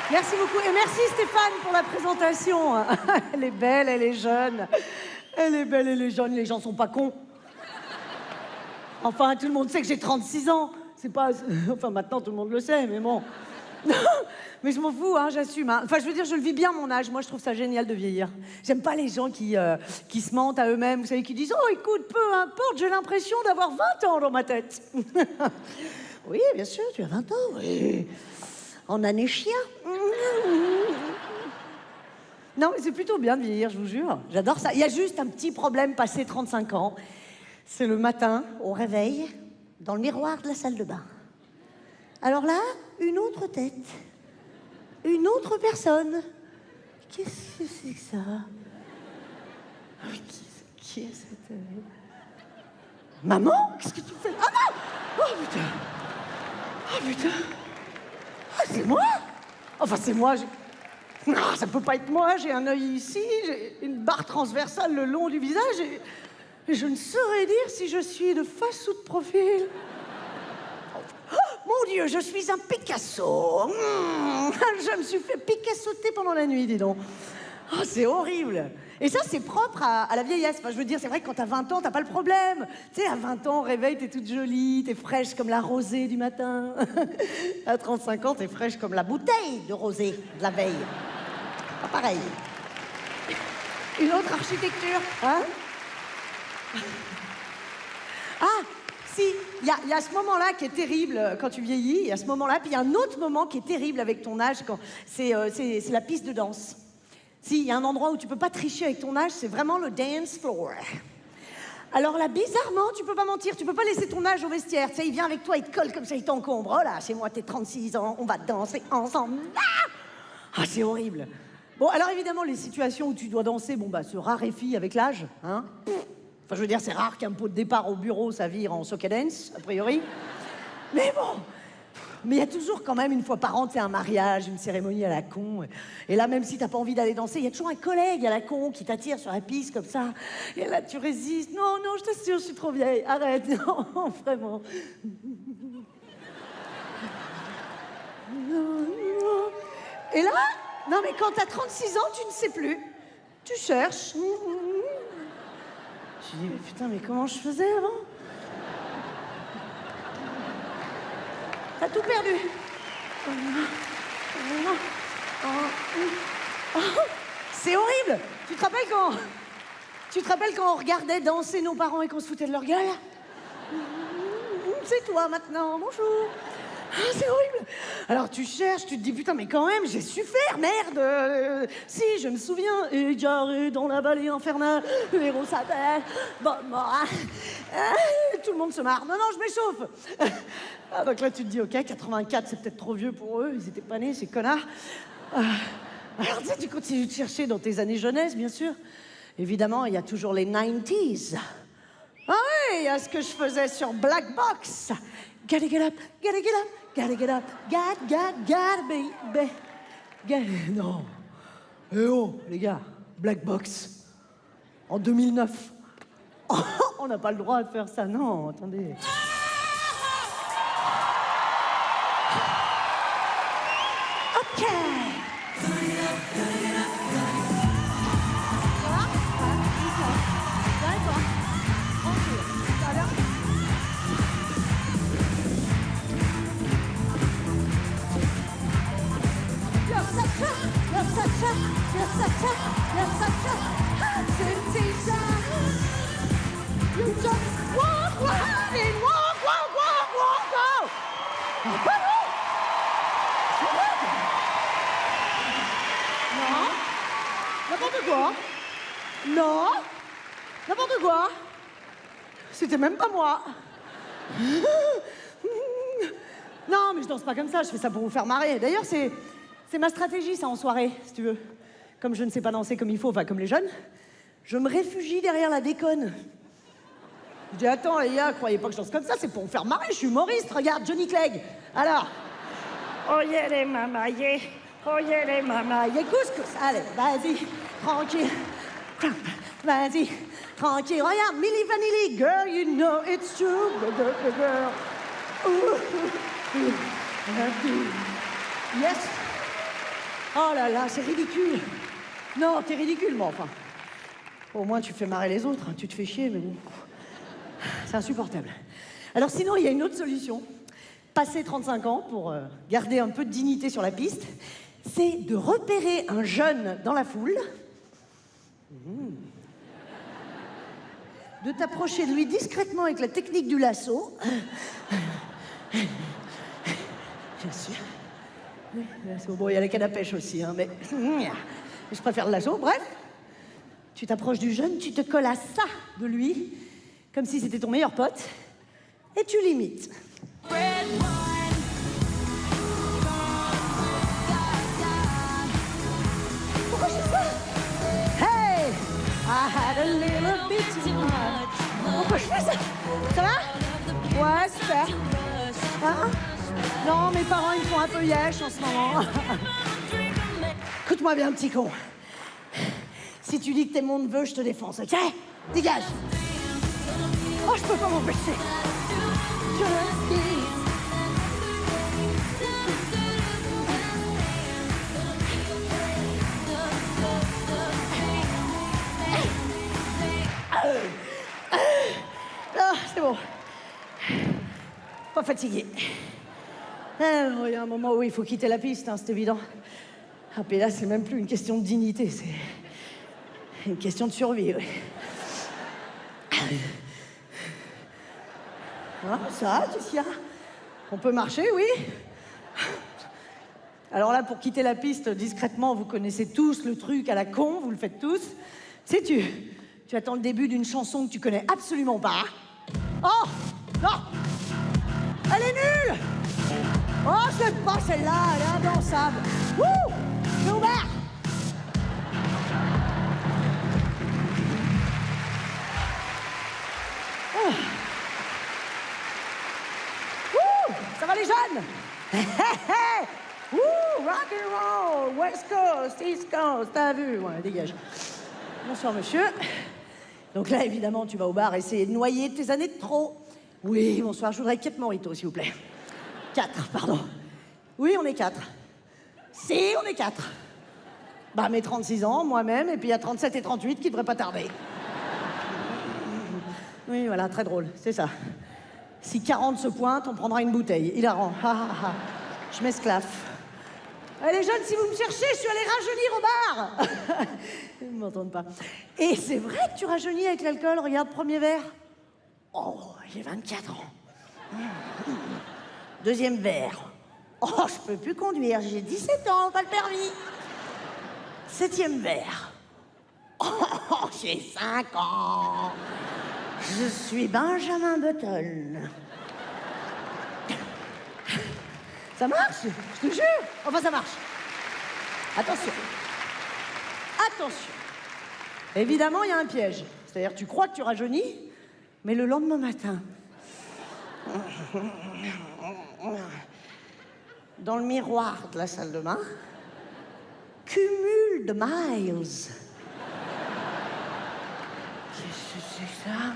Merci beaucoup. Et merci Stéphane pour la présentation. Elle est belle, elle est jeune. Elle est belle, elle est jeune. Les gens sont pas cons. Enfin, tout le monde sait que j'ai 36 ans. C'est pas... Enfin, maintenant, tout le monde le sait, mais bon. Mais je m'en fous, hein, j'assume. Hein. Enfin, je veux dire, je le vis bien, mon âge. Moi, je trouve ça génial de vieillir. J'aime pas les gens qui se mentent à eux-mêmes, vous savez, qui disent « Oh, écoute, peu importe, j'ai l'impression d'avoir 20 ans dans ma tête. » Oui, bien sûr, tu as 20 ans, oui. En année chien. Non, mais c'est plutôt bien de vieillir, je vous jure. J'adore ça. Il y a juste un petit problème passé 35 ans. C'est le matin, au réveil, dans le miroir de la salle de bain. Alors là, une autre tête. Une autre personne. Qu'est-ce que c'est que ça? Qui est cette... Maman? Qu'est-ce que tu fais? Ah non! Oh putain! Oh putain! Ah, c'est moi? Enfin, c'est moi, non, ça peut pas être moi, j'ai un œil ici, j'ai une barre transversale le long du visage et je ne saurais dire si je suis de face ou de profil. Oh, mon Dieu, je suis un Picasso. Je me suis fait Picassoter pendant la nuit, dis donc. Oh, c'est horrible. Et ça, c'est propre à la vieillesse. Enfin, je veux dire, c'est vrai que quand t'as 20 ans, t'as pas le problème. Tu sais, à 20 ans, au réveil, t'es toute jolie, t'es fraîche comme la rosée du matin. À 35 ans, t'es fraîche comme la bouteille de rosée de la veille. Pas pareil. Une autre architecture, hein? Ah, si, il y a ce moment-là qui est terrible quand tu vieillis, il y a ce moment-là, puis il y a un autre moment qui est terrible avec ton âge, c'est la piste de danse. Si, il y a un endroit où tu peux pas tricher avec ton âge, c'est vraiment le dance floor. Alors là, bizarrement, tu peux pas mentir, tu peux pas laisser ton âge au vestiaire. Tu sais, il vient avec toi, il te colle comme ça, il t'encombre. Oh là, chez moi, t'es 36 ans, on va danser ensemble. Ah, c'est horrible. Bon, alors évidemment, les situations où tu dois danser, bon, bah, se raréfient avec l'âge, hein. Enfin, je veux dire, c'est rare qu'un pot de départ au bureau, ça vire en soca dance, a priori. Mais bon... Mais il y a toujours quand même, une fois par an, tu sais, un mariage, une cérémonie à la con. Et là, même si t'as pas envie d'aller danser, il y a toujours un collègue à la con qui t'attire sur la piste comme ça. Et là, tu résistes. Non, non, je t'assure, je suis trop vieille. Arrête, non, vraiment. Non, non. Et là, non, mais quand t'as 36 ans, tu ne sais plus. Tu cherches. Tu dis, mais putain, mais comment je faisais avant? T'as tout perdu. C'est horrible. Tu te rappelles quand on regardait danser nos parents et qu'on se foutait de leur gueule? C'est toi maintenant, bonjour. C'est horrible. Alors tu cherches, tu te dis putain mais quand même j'ai su faire, merde. Si, je me souviens, égaré dans la vallée infernale, le héros s'appelle Bob Moran. Tout le monde se marre. Non, non, je m'échauffe. Ah, donc là tu te dis ok, 84 c'est peut-être trop vieux pour eux, ils étaient pas nés ces connards. Alors tu sais, tu continues de chercher dans tes années jeunesse bien sûr. Évidemment il y a toujours les 90s. Ah oui, il y a ce que je faisais sur Black Box. Gotta get up, gotta get up, gotta get up, gotta be. Non. Eh oh, les gars, Black Box. En 2009. On n'a pas le droit de faire ça, non, attendez. Ok. You just walk, walk, and walk, walk, walk, walk, go. Non. N'importe quoi. Non. N'importe quoi. C'était même pas moi. Non, mais je danse pas comme ça, je fais ça pour vous faire marrer. D'ailleurs, c'est ma stratégie, ça, en soirée, si tu veux. Comme je ne sais pas danser comme il faut, enfin, comme les jeunes, je me réfugie derrière la déconne. Je dis, attends, les gars, croyez pas que je danse comme ça, c'est pour me faire marrer, je suis humoriste, regarde, Johnny Clegg. Alors, oh yeah, les mamaillés, oh yeah, les mamaillés, couscous, allez, vas-y, tranquille, vas-y, tranquille, regarde, Milli Vanilli, girl, you know it's true, girl. Yes. Oh là là, c'est ridicule. Non, t'es ridicule, moi, enfin. Au moins, tu fais marrer les autres. Hein. Tu te fais chier, mais bon. C'est insupportable. Alors sinon, il y a une autre solution. Passer 35 ans pour garder un peu de dignité sur la piste, c'est de repérer un jeune dans la foule, de t'approcher de lui discrètement avec la technique du lasso. Bien sûr. Oui, lasso. Bon, il y a la canne à pêche aussi, hein, mais je préfère le lasso. Bref, tu t'approches du jeune, tu te colles à ça de lui, comme si c'était ton meilleur pote, et tu l'imites. Pourquoi je fais ça? Hey, I had a little bit too much. Pourquoi je fais ça? Ça va? Ouais, super. Hein? Non, mes parents, ils font un peu yesh en ce moment. Écoute-moi bien, petit con. Si tu dis que t'es mon neveu, je te défonce, ok? Dégage. Oh, je peux pas m'empêcher. Ah, c'est bon. Pas fatigué. Il y a un moment où il faut quitter la piste, hein, c'est évident. Ah, puis là, c'est même plus une question de dignité, c'est une question de survie, oui. Ah, ça, Ticia? On peut marcher, oui. Alors là, pour quitter la piste discrètement, vous connaissez tous le truc à la con, vous le faites tous. Sais-tu, tu attends le début d'une chanson que tu connais absolument pas. Oh! Non! Elle est nulle! Oh, je l'aime pas celle-là, elle est indansable. Wouh! C'est ouvert! Oh. Wouh! Ça va les jeunes? Wouh! Rock and roll! West Coast, East Coast, t'as vu? Ouais, dégage. Bonsoir, monsieur. Donc là, évidemment, tu vas au bar essayer de noyer tes années de trop. Oui, bonsoir, je voudrais 4 mojitos, s'il vous plaît. 4, pardon. Oui, on est 4. Si, on est 4. Bah, mes 36 ans, moi-même, et puis il y a 37 et 38 qui devraient pas tarder. Oui, voilà, très drôle, c'est ça. Si 40 se pointent, on prendra une bouteille. Hilarant. Je m'esclaffe. Allez, les jeunes, si vous me cherchez, je suis allée rajeunir au bar. Ils ne m'entendent pas. Et c'est vrai que tu rajeunis avec l'alcool. Regarde, premier verre. Oh, j'ai 24 ans. Deuxième verre. Oh, je peux plus conduire. J'ai 17 ans, pas le permis. 7e verre. Oh, j'ai 5 ans. Je suis Benjamin Button. Ça marche, je te jure. Enfin, ça marche. Attention. Attention. Évidemment, il y a un piège. C'est-à-dire, tu crois que tu rajeunis, mais le lendemain matin, dans le miroir de la salle de bain, cumul de miles. Qu'est-ce que c'est ça?